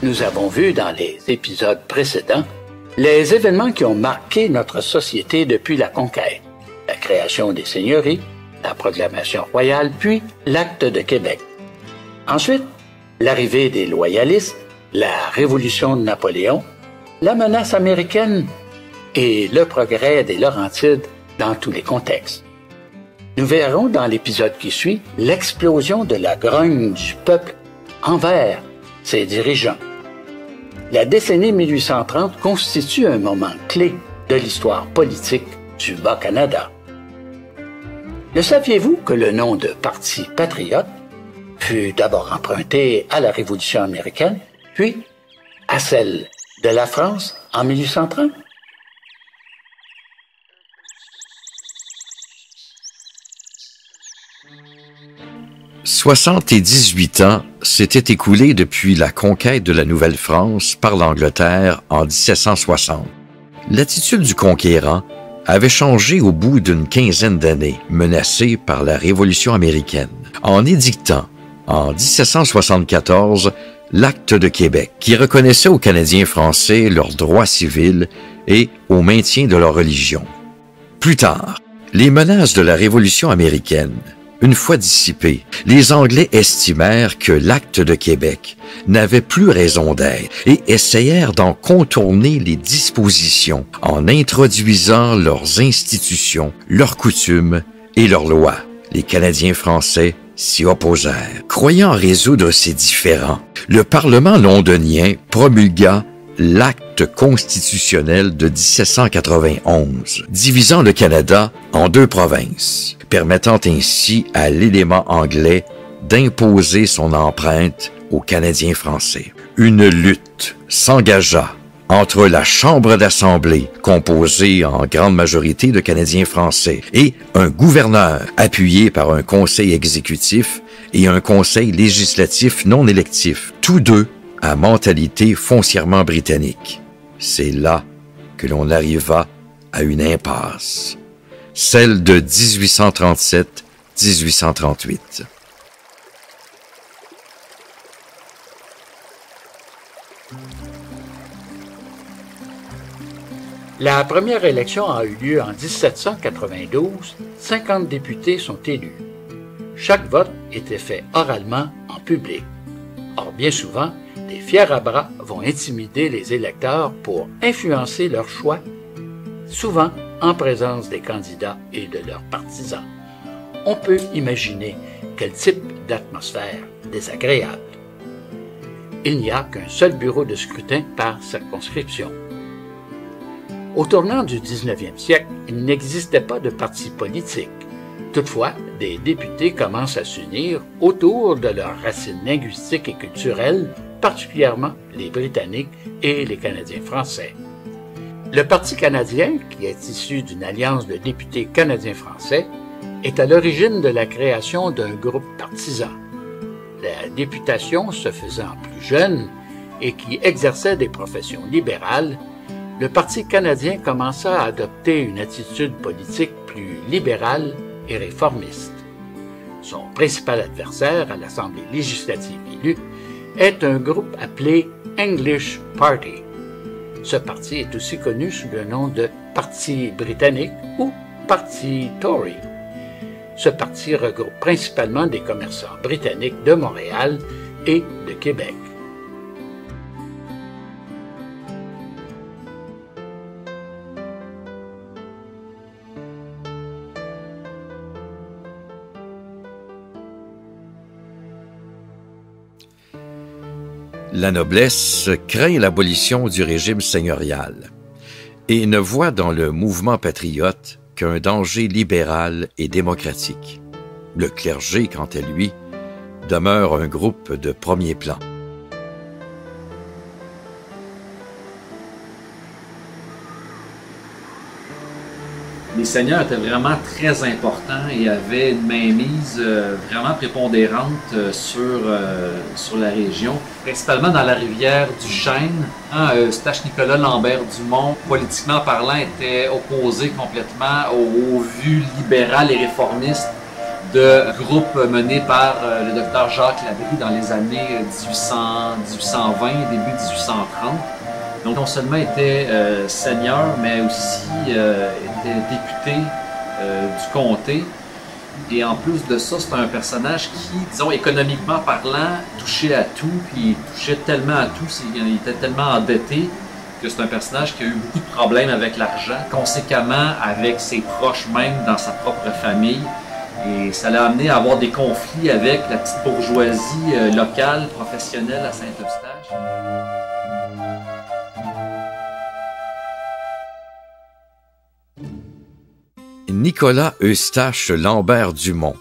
Nous avons vu dans les épisodes précédents les événements qui ont marqué notre société depuis la conquête, la création des seigneuries, la proclamation royale, puis l'acte de Québec. Ensuite, l'arrivée des loyalistes, la révolution de Napoléon, la menace américaine et le progrès des Laurentides dans tous les contextes. Nous verrons dans l'épisode qui suit l'explosion de la grogne du peuple envers ses dirigeants. La décennie 1830 constitue un moment clé de l'histoire politique du Bas-Canada. Le saviez-vous que le nom de Parti patriote fut d'abord emprunté à la Révolution américaine, puis à celle de la France en 1830? « 78 ans s'étaient écoulés depuis la conquête de la Nouvelle-France par l'Angleterre en 1760. L'attitude du conquérant avait changé au bout d'une quinzaine d'années, menacée par la Révolution américaine, en édictant, en 1774, l'Acte de Québec, qui reconnaissait aux Canadiens français leurs droits civils et au maintien de leur religion. Plus tard, les menaces de la Révolution américaine, une fois dissipées, les Anglais estimèrent que l'Acte de Québec n'avait plus raison d'être et essayèrent d'en contourner les dispositions en introduisant leurs institutions, leurs coutumes et leurs lois. Les Canadiens français s'y opposèrent. Croyant résoudre ces différends, le Parlement londonien promulgua l'Acte constitutionnel de 1791, divisant le Canada en deux provinces, permettant ainsi à l'élément anglais d'imposer son empreinte aux Canadiens français. Une lutte s'engagea entre la Chambre d'Assemblée, composée en grande majorité de Canadiens français, et un gouverneur appuyé par un conseil exécutif et un conseil législatif non électif, tous deux à mentalité foncièrement britannique. C'est là que l'on arriva à une impasse, celle de 1837-1838. La première élection a eu lieu en 1792. 50 députés sont élus. Chaque vote était fait oralement en public. Or, bien souvent, des fiers à bras vont intimider les électeurs pour influencer leur choix, souvent en présence des candidats et de leurs partisans. On peut imaginer quel type d'atmosphère désagréable. Il n'y a qu'un seul bureau de scrutin par circonscription. Au tournant du 19e siècle, il n'existait pas de parti politique. Toutefois, des députés commencent à s'unir autour de leurs racines linguistiques et culturelles, particulièrement les Britanniques et les Canadiens français. Le Parti canadien, qui est issu d'une alliance de députés canadiens-français, est à l'origine de la création d'un groupe partisan. La députation se faisant plus jeune et qui exerçait des professions libérales, le Parti canadien commença à adopter une attitude politique plus libérale et réformiste. Son principal adversaire à l'Assemblée législative élue est un groupe appelé English Party. Ce parti est aussi connu sous le nom de Parti britannique ou Parti Tory. Ce parti regroupe principalement des commerçants britanniques de Montréal et de Québec. La noblesse craint l'abolition du régime seigneurial et ne voit dans le mouvement patriote qu'un danger libéral et démocratique. Le clergé, quant à lui, demeure un groupe de premier plan. Les seigneurs étaient vraiment très importants et avaient une mainmise vraiment prépondérante sur la région, principalement dans la rivière du Chêne. Eustache Nicolas Lambert-Dumont, politiquement parlant, était opposé complètement aux vues libérales et réformistes de groupe mené par le docteur Jacques Labrie dans les années 1820, début 1830. Donc non seulement était seigneur, mais aussi était député du comté. Et en plus de ça, c'est un personnage qui, disons, économiquement parlant, touchait à tout, puis il touchait tellement à tout, il était tellement endetté que c'est un personnage qui a eu beaucoup de problèmes avec l'argent, conséquemment avec ses proches même dans sa propre famille. Et ça l'a amené à avoir des conflits avec la petite bourgeoisie locale, professionnelle à Saint-Eustache. Nicolas Eustache Lambert Dumont,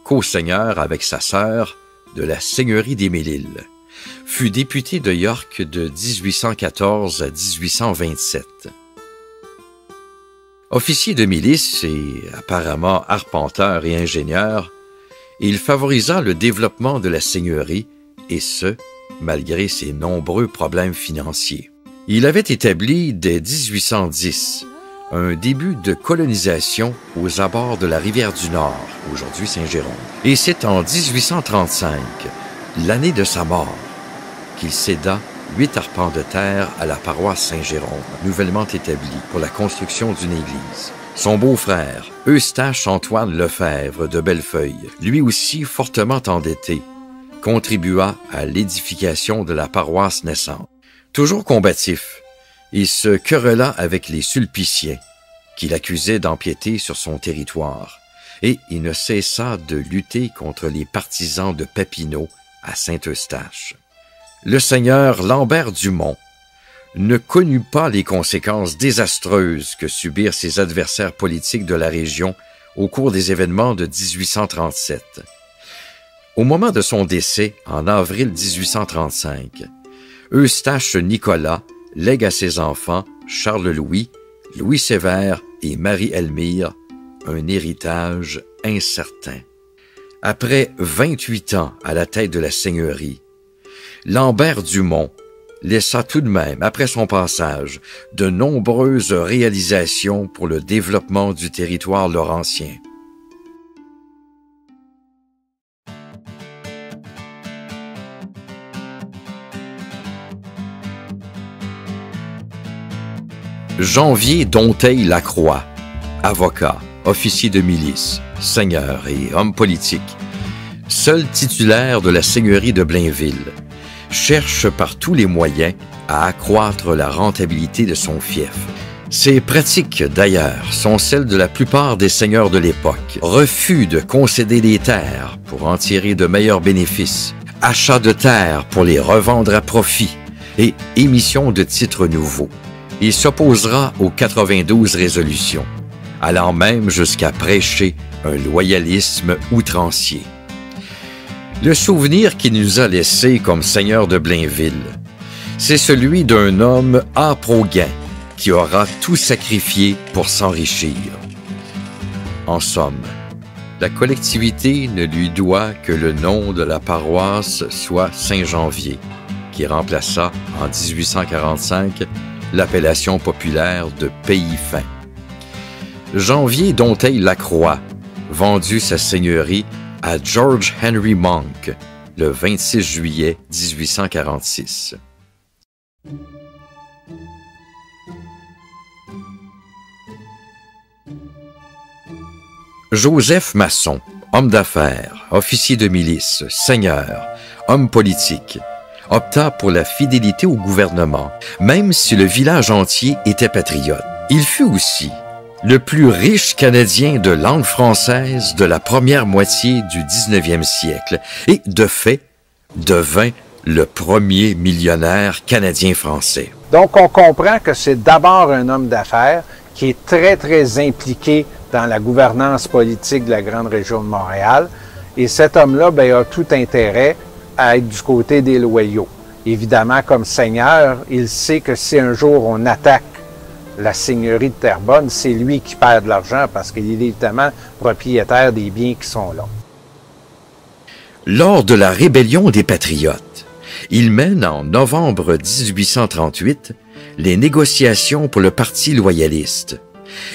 co-seigneur avec sa sœur de la seigneurie des Mille-Îles, fut député de York de 1814 à 1827. Officier de milice et apparemment arpenteur et ingénieur, il favorisa le développement de la seigneurie, et ce, malgré ses nombreux problèmes financiers. Il avait établi dès 1810 un début de colonisation aux abords de la rivière du Nord, aujourd'hui Saint-Jérôme. Et c'est en 1835, l'année de sa mort, qu'il céda 8 arpents de terre à la paroisse Saint-Jérôme, nouvellement établie pour la construction d'une église. Son beau-frère, Eustache Antoine Lefebvre de Bellefeuille, lui aussi fortement endetté, contribua à l'édification de la paroisse naissante. Toujours combatif, il se querella avec les Sulpiciens, qui l'accusaient d'empiéter sur son territoire, et il ne cessa de lutter contre les partisans de Papineau à Saint-Eustache. Le seigneur Lambert Dumont ne connut pas les conséquences désastreuses que subirent ses adversaires politiques de la région au cours des événements de 1837. Au moment de son décès, en avril 1835, Eustache Nicolas lègue à ses enfants, Charles-Louis, Louis Sévère et Marie-Elmire, un héritage incertain. Après 28 ans à la tête de la seigneurie, Lambert Dumont laissa tout de même, après son passage, de nombreuses réalisations pour le développement du territoire laurentien. Janvier Donteil-Lacroix, avocat, officier de milice, seigneur et homme politique, seul titulaire de la seigneurie de Blainville, cherche par tous les moyens à accroître la rentabilité de son fief. Ces pratiques, d'ailleurs, sont celles de la plupart des seigneurs de l'époque. Refus de concéder des terres pour en tirer de meilleurs bénéfices, achat de terres pour les revendre à profit et émission de titres nouveaux. Il s'opposera aux 92 résolutions, allant même jusqu'à prêcher un loyalisme outrancier. Le souvenir qu'il nous a laissé comme seigneur de Blainville, c'est celui d'un homme âpre au gain qui aura tout sacrifié pour s'enrichir. En somme, la collectivité ne lui doit que le nom de la paroisse, soit Saint-Janvier, qui remplaça en 1845 l'appellation populaire de Pays-Fin. Janvier Donteil-Lacroix vendut sa seigneurie à George Henry Monk le 26 juillet 1846. Joseph Masson, homme d'affaires, officier de milice, seigneur, homme politique, opta pour la fidélité au gouvernement, même si le village entier était patriote. Il fut aussi le plus riche Canadien de langue française de la première moitié du 19e siècle et, de fait, devint le premier millionnaire canadien-français. Donc, on comprend que c'est d'abord un homme d'affaires qui est très, très impliqué dans la gouvernance politique de la grande région de Montréal. Et cet homme-là, a tout intérêt à être du côté des loyaux. Évidemment, comme seigneur, il sait que si un jour on attaque la seigneurie de Terrebonne, c'est lui qui perd de l'argent parce qu'il est évidemment propriétaire des biens qui sont là. Lors de la rébellion des Patriotes, il mène en novembre 1838 les négociations pour le Parti loyaliste.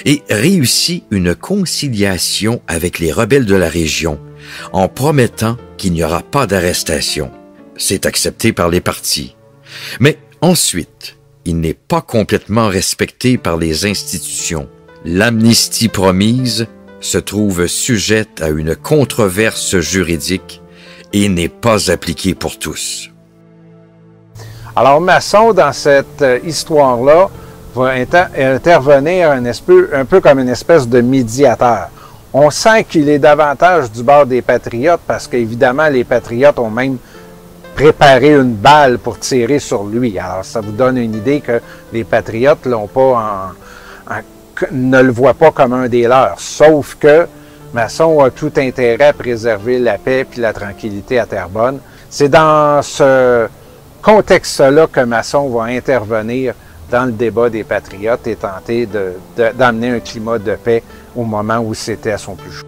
et réussit une conciliation avec les rebelles de la région en promettant qu'il n'y aura pas d'arrestation. C'est accepté par les partis. Mais ensuite, il n'est pas complètement respecté par les institutions. L'amnistie promise se trouve sujette à une controverse juridique et n'est pas appliquée pour tous. Alors Masson, dans cette histoire-là, va intervenir un peu comme une espèce de médiateur. On sent qu'il est davantage du bord des patriotes parce qu'évidemment, les patriotes ont même préparé une balle pour tirer sur lui. Alors, ça vous donne une idée que les patriotes ne le voient pas comme un des leurs. Sauf que Masson a tout intérêt à préserver la paix et la tranquillité à Terrebonne. C'est dans ce contexte-là que Masson va intervenir dans le débat des patriotes et tenter d'amener un climat de paix au moment où c'était à son plus chaud.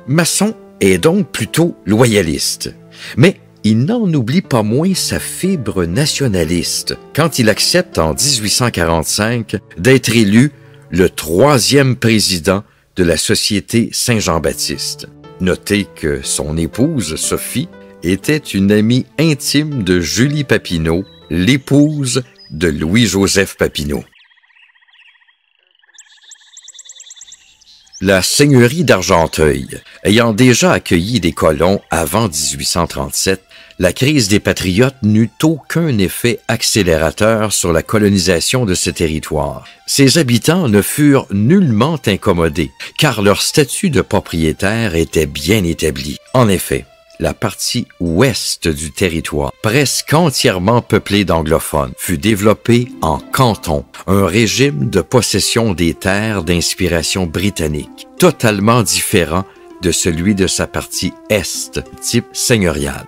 Masson est donc plutôt loyaliste, mais il n'en oublie pas moins sa fibre nationaliste quand il accepte en 1845 d'être élu le 3e président de la Société Saint-Jean-Baptiste. Notez que son épouse, Sophie, était une amie intime de Julie Papineau, l'épouse de Louis-Joseph Papineau. La seigneurie d'Argenteuil, ayant déjà accueilli des colons avant 1837, la crise des patriotes n'eut aucun effet accélérateur sur la colonisation de ce territoire. Ses habitants ne furent nullement incommodés, car leur statut de propriétaire était bien établi. En effet, la partie ouest du territoire, presque entièrement peuplée d'anglophones, fut développée en canton, un régime de possession des terres d'inspiration britannique, totalement différent de celui de sa partie est, type seigneurial.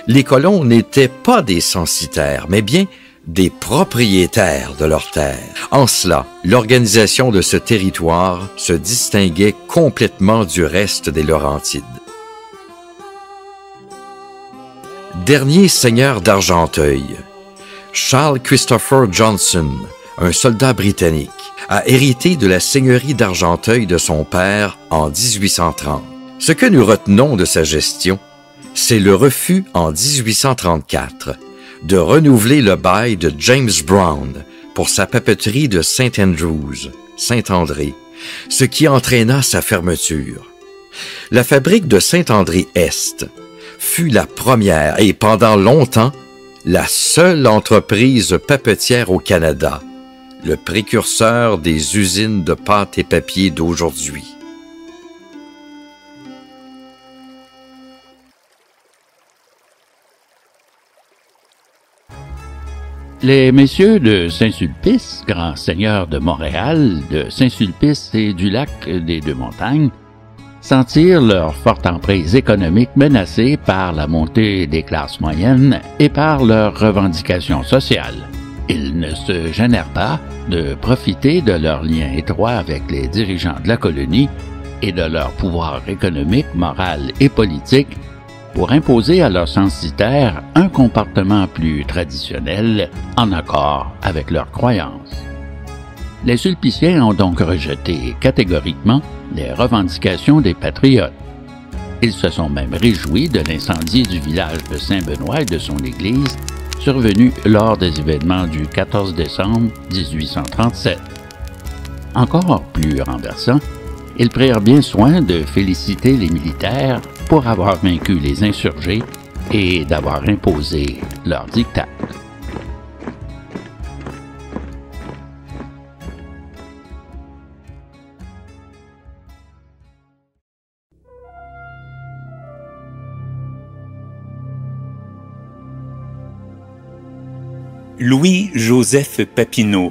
Les colons n'étaient pas des censitaires, mais bien des propriétaires de leurs terres. En cela, l'organisation de ce territoire se distinguait complètement du reste des Laurentides. Dernier seigneur d'Argenteuil, Charles Christopher Johnson, un soldat britannique, a hérité de la seigneurie d'Argenteuil de son père en 1830. Ce que nous retenons de sa gestion, c'est le refus en 1834 de renouveler le bail de James Brown pour sa papeterie de St. Andrews, Saint-André, ce qui entraîna sa fermeture. La fabrique de Saint-André-Est fut la première et pendant longtemps la seule entreprise papetière au Canada, le précurseur des usines de pâte et papier d'aujourd'hui. Les messieurs de Saint-Sulpice, grands seigneurs de Montréal, de Saint-Sulpice et du lac des Deux-Montagnes, sentirent leur forte emprise économique menacée par la montée des classes moyennes et par leurs revendications sociales. Ils ne se gênèrent pas de profiter de leurs liens étroits avec les dirigeants de la colonie et de leur pouvoir économique, moral et politique pour imposer à leurs censitaires un comportement plus traditionnel en accord avec leurs croyances. Les Sulpiciens ont donc rejeté catégoriquement les revendications des patriotes. Ils se sont même réjouis de l'incendie du village de Saint-Benoît et de son église, survenu lors des événements du 14 décembre 1837. Encore plus renversant, ils prirent bien soin de féliciter les militaires pour avoir vaincu les insurgés et d'avoir imposé leur diktat. Louis-Joseph Papineau,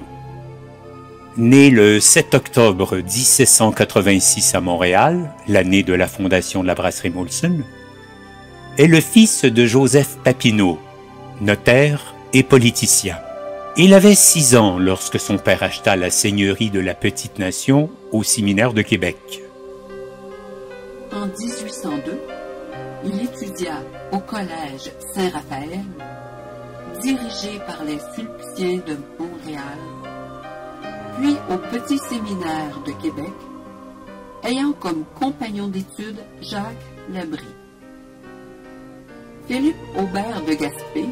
né le 7 octobre 1786 à Montréal, l'année de la fondation de la brasserie Molson, est le fils de Joseph Papineau, notaire et politicien. Il avait 6 ans lorsque son père acheta la seigneurie de la Petite Nation au séminaire de Québec. En 1802, il étudia au Collège Saint-Raphaël, dirigé par les Sulpiciens de Montréal, puis au Petit Séminaire de Québec, ayant comme compagnon d'études Jacques Labrie. Philippe Aubert de Gaspé,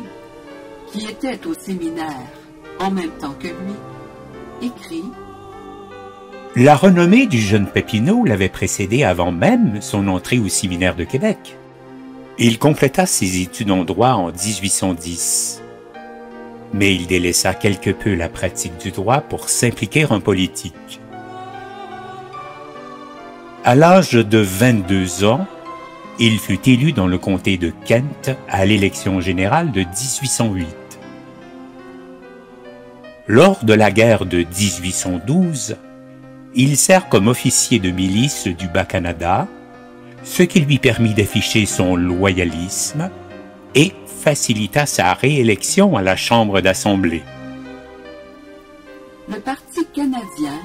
qui était au séminaire en même temps que lui, écrit « La renommée du jeune Papineau l'avait précédé avant même son entrée au séminaire de Québec. Il compléta ses études en droit en 1810. Mais il délaissa quelque peu la pratique du droit pour s'impliquer en politique. À l'âge de 22 ans, il fut élu dans le comté de Kent à l'élection générale de 1808. Lors de la guerre de 1812, il sert comme officier de milice du Bas-Canada, ce qui lui permit d'afficher son loyalisme et facilita sa réélection à la Chambre d'Assemblée. Le Parti canadien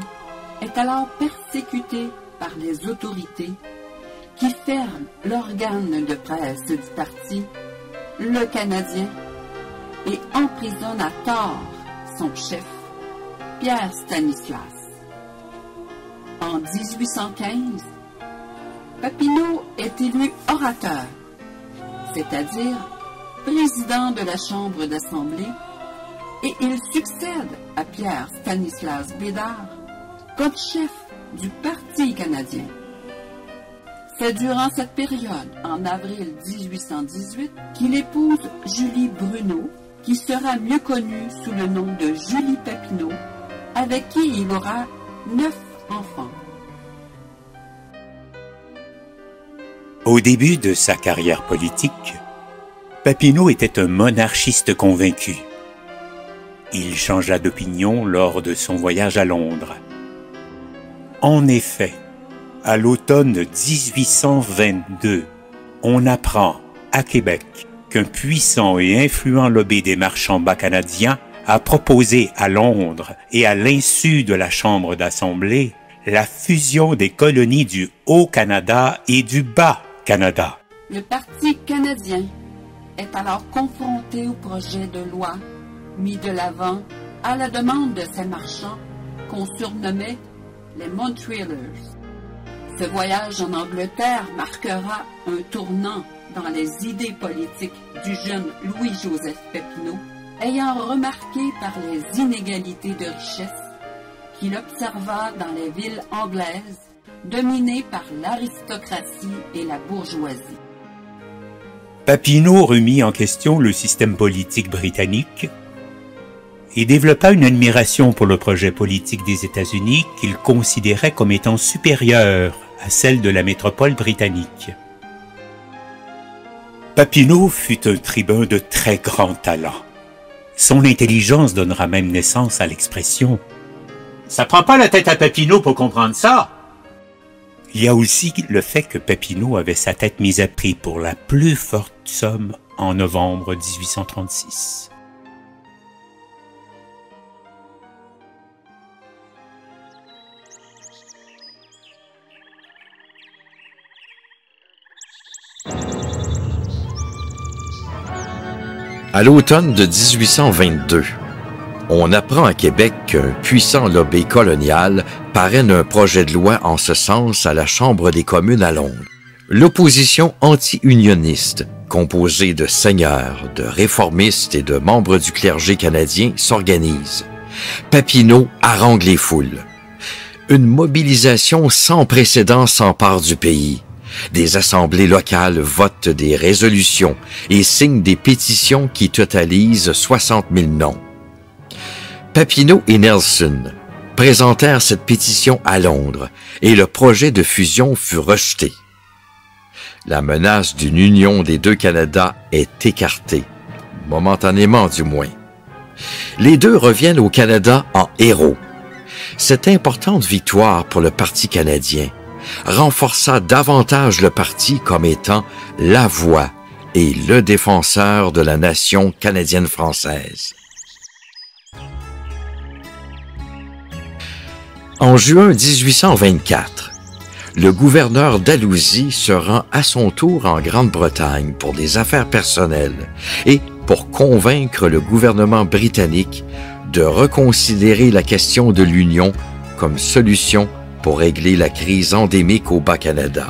est alors persécuté par les autorités qui ferment l'organe de presse du parti, le Canadien, et emprisonne à tort son chef, Pierre Stanislas. En 1815, Papineau est élu orateur, c'est-à-dire président de la Chambre d'Assemblée, et il succède à Pierre Stanislas Bédard comme chef du Parti canadien. C'est durant cette période, en avril 1818, qu'il épouse Julie Bruneau, qui sera mieux connue sous le nom de Julie Papineau, avec qui il aura 9 enfants. Au début de sa carrière politique, Papineau était un monarchiste convaincu. Il changea d'opinion lors de son voyage à Londres. En effet, à l'automne 1822, on apprend à Québec qu'un puissant et influent lobby des marchands bas-canadiens a proposé à Londres et à l'insu de la Chambre d'Assemblée la fusion des colonies du Haut-Canada et du Bas-Canada. Le Parti canadien est alors confronté au projet de loi mis de l'avant à la demande de ces marchands qu'on surnommait les Montrealers. Ce voyage en Angleterre marquera un tournant dans les idées politiques du jeune Louis-Joseph Papineau, ayant remarqué par les inégalités de richesse qu'il observa dans les villes anglaises dominées par l'aristocratie et la bourgeoisie. Papineau remit en question le système politique britannique et développa une admiration pour le projet politique des États-Unis qu'il considérait comme étant supérieur à celle de la métropole britannique. Papineau fut un tribun de très grand talent. Son intelligence donnera même naissance à l'expression « Ça prend pas la tête à Papineau pour comprendre ça !» Il y a aussi le fait que Papineau avait sa tête mise à prix pour la plus forte somme en novembre 1836. À l'automne de 1822, on apprend à Québec qu'un puissant lobby colonial parraine un projet de loi en ce sens à la Chambre des communes à Londres. L'opposition anti-unioniste, composée de seigneurs, de réformistes et de membres du clergé canadien, s'organise. Papineau harangue les foules. Une mobilisation sans précédent s'empare du pays. Des assemblées locales votent des résolutions et signent des pétitions qui totalisent 60 000 noms. Papineau et Nelson présentèrent cette pétition à Londres et le projet de fusion fut rejeté. La menace d'une union des deux Canada est écartée, momentanément du moins. Les deux reviennent au Canada en héros. Cette importante victoire pour le Parti canadien renforça davantage le parti comme étant la voix et le défenseur de la nation canadienne-française. En juin 1824, le gouverneur d'Alousie se rend à son tour en Grande-Bretagne pour des affaires personnelles et pour convaincre le gouvernement britannique de reconsidérer la question de l'Union comme solution pour régler la crise endémique au Bas-Canada.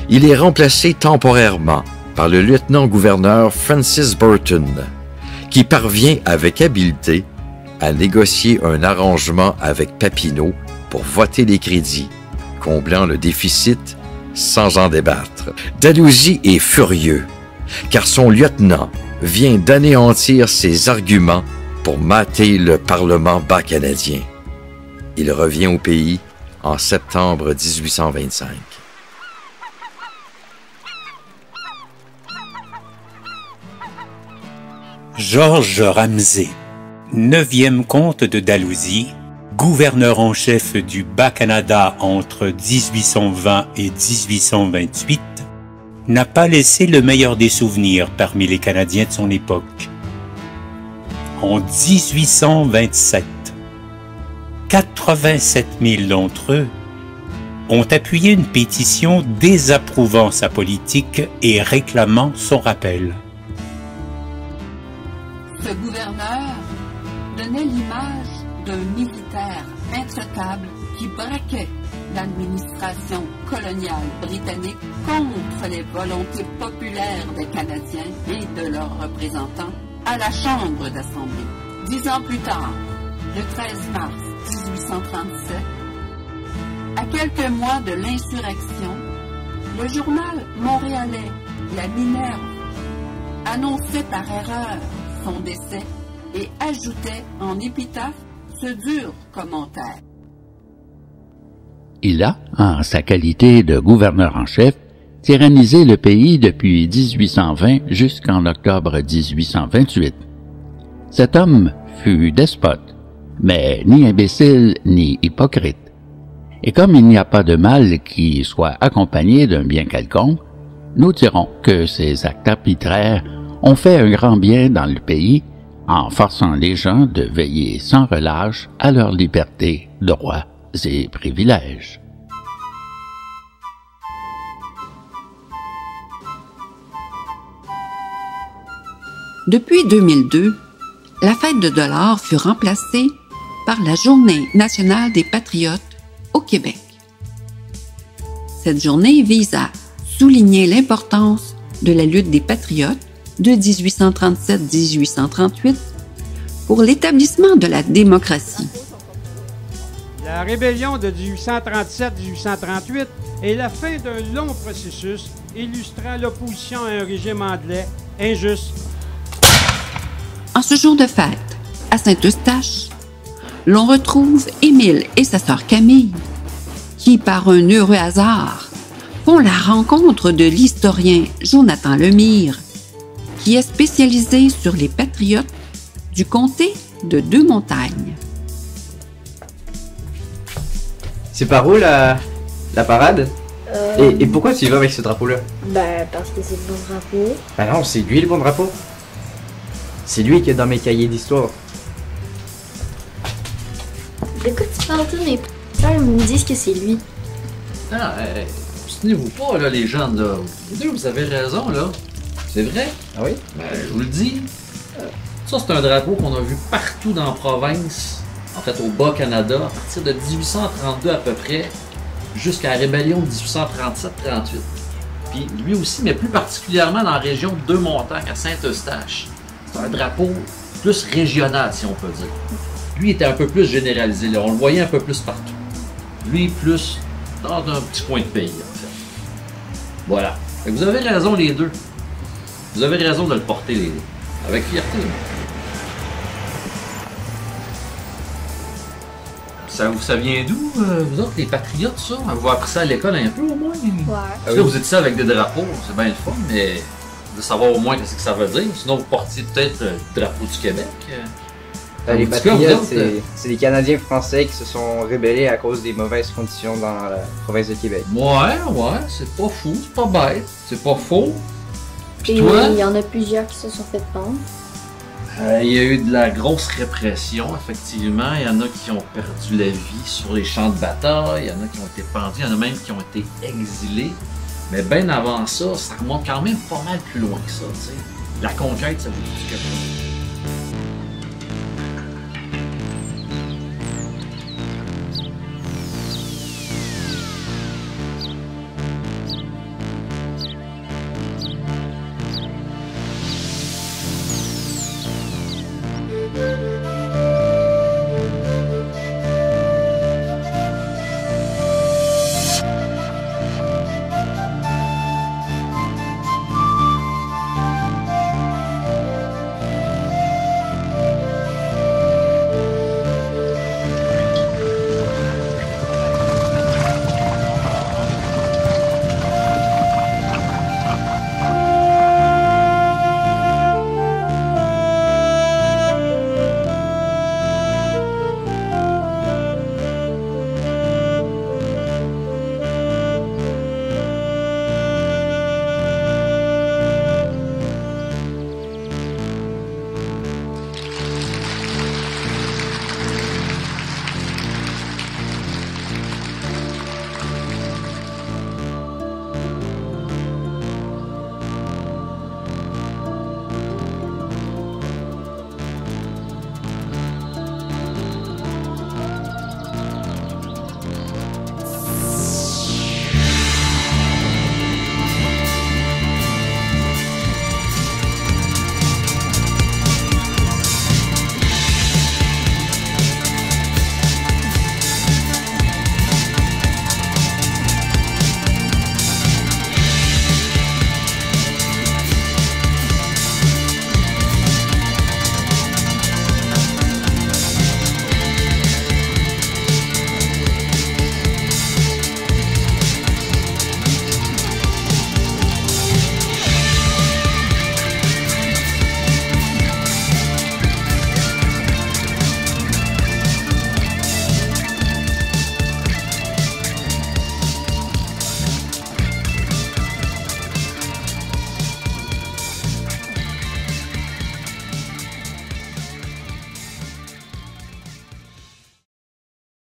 Il est remplacé temporairement par le lieutenant-gouverneur Francis Burton, qui parvient avec habileté à négocier un arrangement avec Papineau pour voter les crédits, comblant le déficit sans en débattre. Dalhousie est furieux, car son lieutenant vient d'anéantir ses arguments pour mater le Parlement bas-canadien. Il revient au pays en septembre 1825. Georges Ramsay, 9e comte de Dalhousie, gouverneur en chef du Bas-Canada entre 1820 et 1828, n'a pas laissé le meilleur des souvenirs parmi les Canadiens de son époque. En 1827, 87 000 d'entre eux ont appuyé une pétition désapprouvant sa politique et réclamant son rappel. Ce gouverneur donnait l'image d'un militaire intraitable qui braquait l'administration coloniale britannique contre les volontés populaires des Canadiens et de leurs représentants à la Chambre d'Assemblée. 10 ans plus tard, le 13 mars 1837, à quelques mois de l'insurrection, le journal montréalais La Minerve annonçait par erreur son décès et ajoutait en épitaphe ce dur commentaire. Il a, en sa qualité de gouverneur en chef, tyrannisé le pays depuis 1820 jusqu'en octobre 1828. Cet homme fut despote, mais ni imbécile ni hypocrite. Et comme il n'y a pas de mal qui soit accompagné d'un bien quelconque, nous dirons que ces actes arbitraires ont fait un grand bien dans le pays en forçant les gens de veiller sans relâche à leur liberté, droits et privilèges. Depuis 2002, la fête de $, fut remplacée par la Journée nationale des patriotes au Québec. Cette journée vise à souligner l'importance de la lutte des patriotes de 1837-1838 pour l'établissement de la démocratie. La rébellion de 1837-1838 est la fin d'un long processus illustrant l'opposition à un régime anglais injuste. En ce jour de fête, à Saint-Eustache, l'on retrouve Émile et sa sœur Camille, qui, par un heureux hasard, font la rencontre de l'historien Jonathan Lemire, qui est spécialisé sur les patriotes du comté de Deux-Montagnes. C'est par où la parade? Et pourquoi tu y vas avec ce drapeau-là? Ben, parce que c'est le bon drapeau. Ben non, c'est lui le bon drapeau. C'est lui qui est dans mes cahiers d'histoire. De quoi tu parles, toi? Mes professeurs me disent que c'est lui. Ah, soutenez-vous pas, là, les jeunes, là. Les deux, vous avez raison, là. C'est vrai? Ah oui? Ben, je vous le dis. Ça, c'est un drapeau qu'on a vu partout dans la province, en fait, au Bas-Canada, à partir de 1832 à peu près, jusqu'à la rébellion de 1837-38. Puis lui aussi, mais plus particulièrement dans la région de Deux-Montagnes, à Saint-Eustache. C'est un drapeau plus régional, si on peut dire. Lui était un peu plus généralisé, là. On le voyait un peu plus partout. Lui, plus dans un petit coin de pays, en fait. Voilà. Fait que vous avez raison, les deux. Vous avez raison de le porter, les deux. Avec fierté. Ça vient d'où, vous autres, les patriotes, ça? Vous avez appris ça à l'école un peu, au moins? Ouais. Parce que là, vous êtes ça avec des drapeaux, c'est bien le fun, mais de savoir au moins qu'est-ce que ça veut dire. Sinon, vous portiez peut-être le drapeau du Québec. Les En tout cas, vous Patriotes, autres, c'est les Canadiens français qui se sont rébellés à cause des mauvaises conditions dans la province de Québec. Ouais, c'est pas fou, c'est pas bête, c'est pas faux. Puis Et toi, il y en a plusieurs qui se sont fait pendre. il y a eu de la grosse répression, effectivement. Il y en a qui ont perdu la vie sur les champs de bataille, il y en a qui ont été pendus, il y en a même qui ont été exilés. Mais bien avant ça, ça remonte quand même pas mal plus loin que ça, tu sais. La conquête, ça vous dit quelque chose.